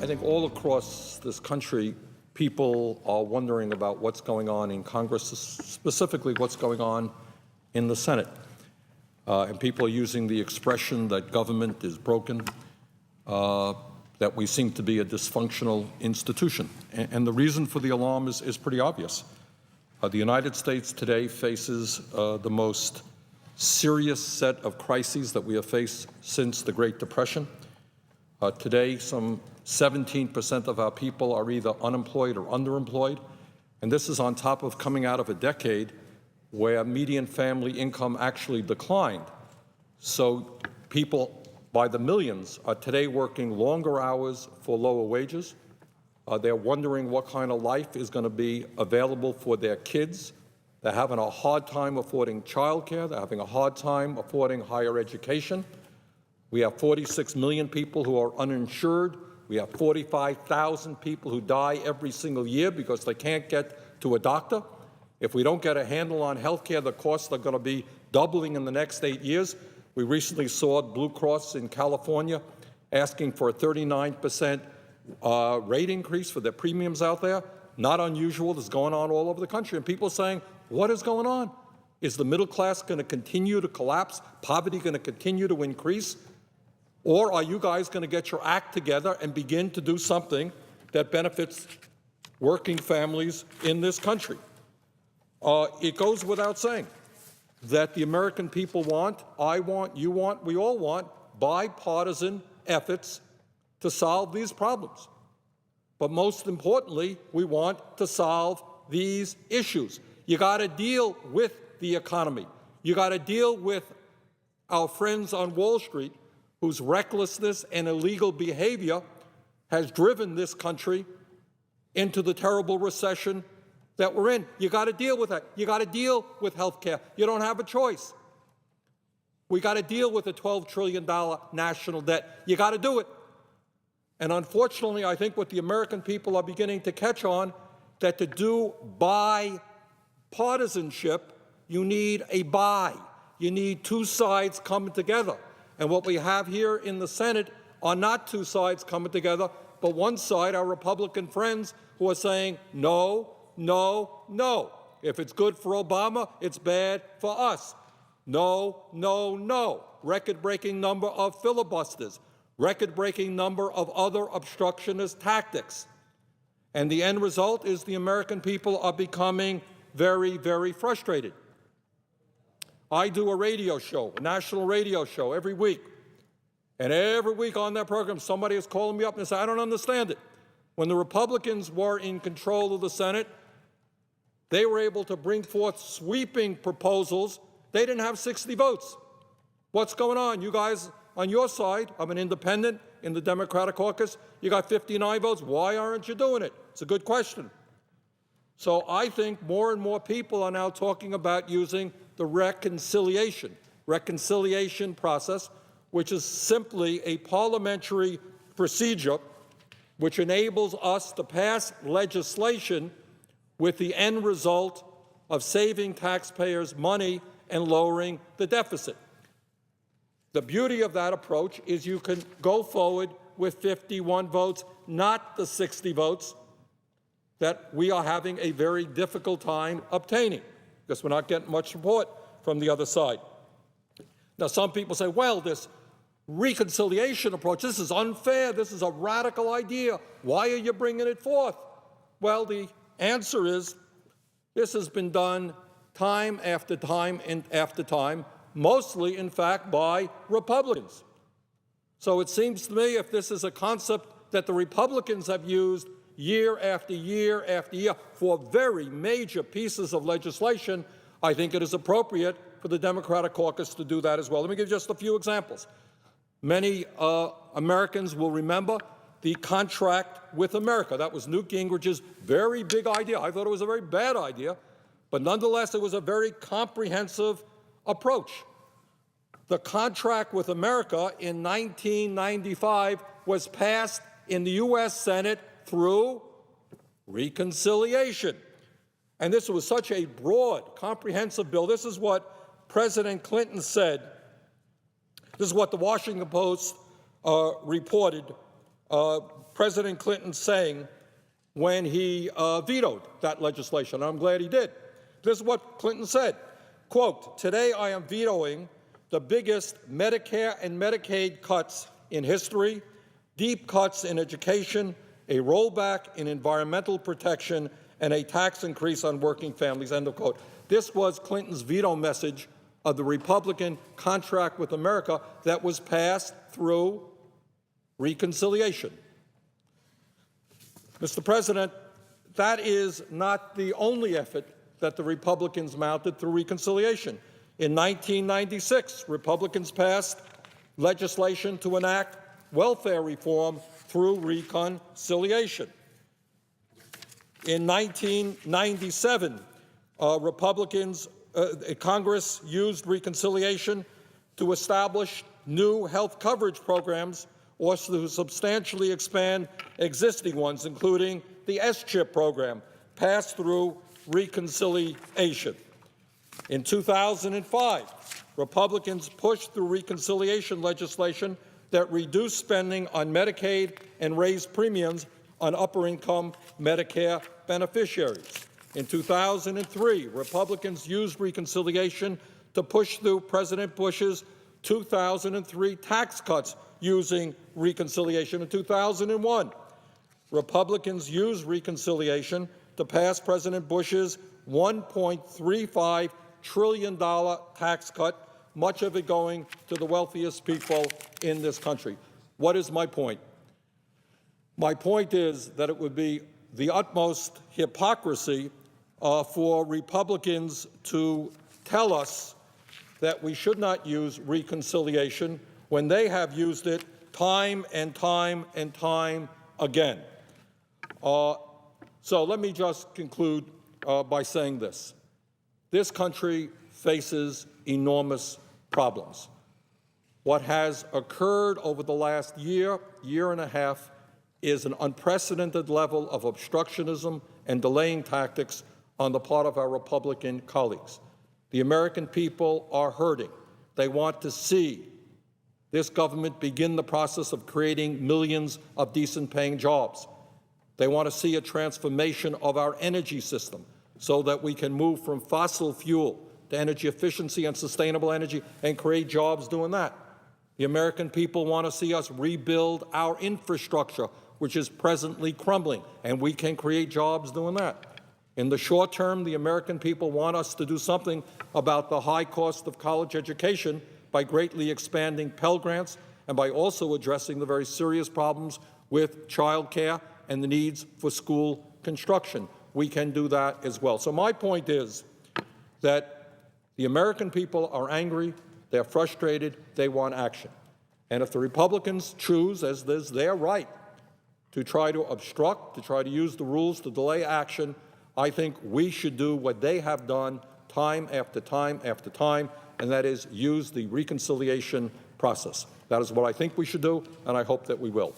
I think all across this country, people are wondering about what's going on in Congress, specifically what's going on in the Senate. And people are using the expression that government is broken, that we seem to be a dysfunctional institution. And the reason for the alarm is pretty obvious. The United States today faces the most serious set of crises that we have faced since the Great Depression. Today, some 17% of our people are either unemployed or underemployed, and this is on top of coming out of a decade where median family income actually declined. So people by the millions are today working longer hours for lower wages. They're wondering what kind of life is going to be available for their kids. They're having a hard time affording childcare. They're having a hard time affording higher education. We have 46 million people who are uninsured. We have 45,000 people who die every single year because they can't get to a doctor. If we don't get a handle on health care, the costs are going to be doubling in the next 8 years. We recently saw Blue Cross in California asking for a 39% rate increase for their premiums out there. Not unusual. This is going on all over the country. And people are saying, what is going on? Is the middle class going to continue to collapse? Poverty going to continue to increase? Or are you guys going to get your act together and begin to do something that benefits working families in this country? It goes without saying that the American people want, I want, you want, we all want bipartisan efforts to solve these problems. But most importantly, we want to solve these issues. You got to deal with the economy. You got to deal with our friends on Wall Street whose recklessness and illegal behavior has driven this country into the terrible recession that we're in. You got to deal with that. You got to deal with health care. You don't have a choice. We got to deal with a $12 trillion national debt. You got to do it. And unfortunately, I think what the American people are beginning to catch on, that to do bipartisanship, you need a buy. You need two sides coming together. And what we have here in the Senate are not two sides coming together, but one side, our Republican friends, who are saying, no, no, no. If it's good for Obama, it's bad for us. No, no, no. Record-breaking number of filibusters. Record-breaking number of other obstructionist tactics. And the end result is the American people are becoming very, very frustrated. I do a radio show, a national radio show, every week. And every week on that program, somebody is calling me up and saying, I don't understand it. When the Republicans were in control of the Senate, they were able to bring forth sweeping proposals. They didn't have 60 votes. What's going on? You guys on your side, I'm an independent in the Democratic caucus, you got 59 votes. Why aren't you doing it? It's a good question. So I think more and more people are now talking about using the reconciliation process, which is simply a parliamentary procedure which enables us to pass legislation with the end result of saving taxpayers money and lowering the deficit. The beauty of that approach is you can go forward with 51 votes, not the 60 votes that we are having a very difficult time obtaining, because we're not getting much support from the other side. Now, some people say, well, this reconciliation approach, this is unfair, this is a radical idea. Why are you bringing it forth? Well, the answer is this has been done time after time and after time, mostly, in fact, by Republicans. So it seems to me if this is a concept that the Republicans have used year after year after year for very major pieces of legislation, I think it is appropriate for the Democratic caucus to do that as well. Let me give just a few examples. Many Americans will remember the contract with America. That was Newt Gingrich's very big idea. I thought it was a very bad idea, but nonetheless, it was a very comprehensive approach. The contract with America in 1995 was passed in the U.S. Senate through reconciliation. And this was such a broad, comprehensive bill. This is what President Clinton said. This is what the Washington Post reported President Clinton saying when he vetoed that legislation. I'm glad he did. This is what Clinton said, quote, "Today I am vetoing the biggest Medicare and Medicaid cuts in history, deep cuts in education, a rollback in environmental protection, and a tax increase on working families," end of quote. This was Clinton's veto message of the Republican contract with America that was passed through reconciliation. Mr. President, that is not the only effort that the Republicans mounted through reconciliation. In 1996, Republicans passed legislation to enact welfare reform through reconciliation. In 1997, Congress used reconciliation to establish new health coverage programs or to substantially expand existing ones, including the S-CHIP program, passed through reconciliation. In 2005, Republicans pushed through reconciliation legislation that reduced spending on Medicaid and raised premiums on upper-income Medicare beneficiaries. In 2003, Republicans used reconciliation to push through President Bush's 2003 tax cuts using reconciliation. In 2001, Republicans used reconciliation to pass President Bush's $1.35 trillion tax cut, much of it going to the wealthiest people in this country. What is my point? My point is that it would be the utmost hypocrisy for Republicans to tell us that we should not use reconciliation when they have used it time and time and time again. So let me just conclude by saying this. This country faces enormous problems. What has occurred over the last year and a half is an unprecedented level of obstructionism and delaying tactics on the part of our Republican colleagues. The American people are hurting. They want to see this government begin the process of creating millions of decent-paying jobs. They want to see a transformation of our energy system so that we can move from fossil fuel to energy efficiency and sustainable energy and create jobs doing that. The American people want to see us rebuild our infrastructure, which is presently crumbling, and we can create jobs doing that. In the short term, the American people want us to do something about the high cost of college education by greatly expanding Pell Grants and by also addressing the very serious problems with child care and the needs for school construction. We can do that as well. So my point is that the American people are angry, they're frustrated, they want action. And if the Republicans choose, as is their right, to try to obstruct, to try to use the rules to delay action, I think we should do what they have done time after time after time, and that is use the reconciliation process. That is what I think we should do, and I hope that we will.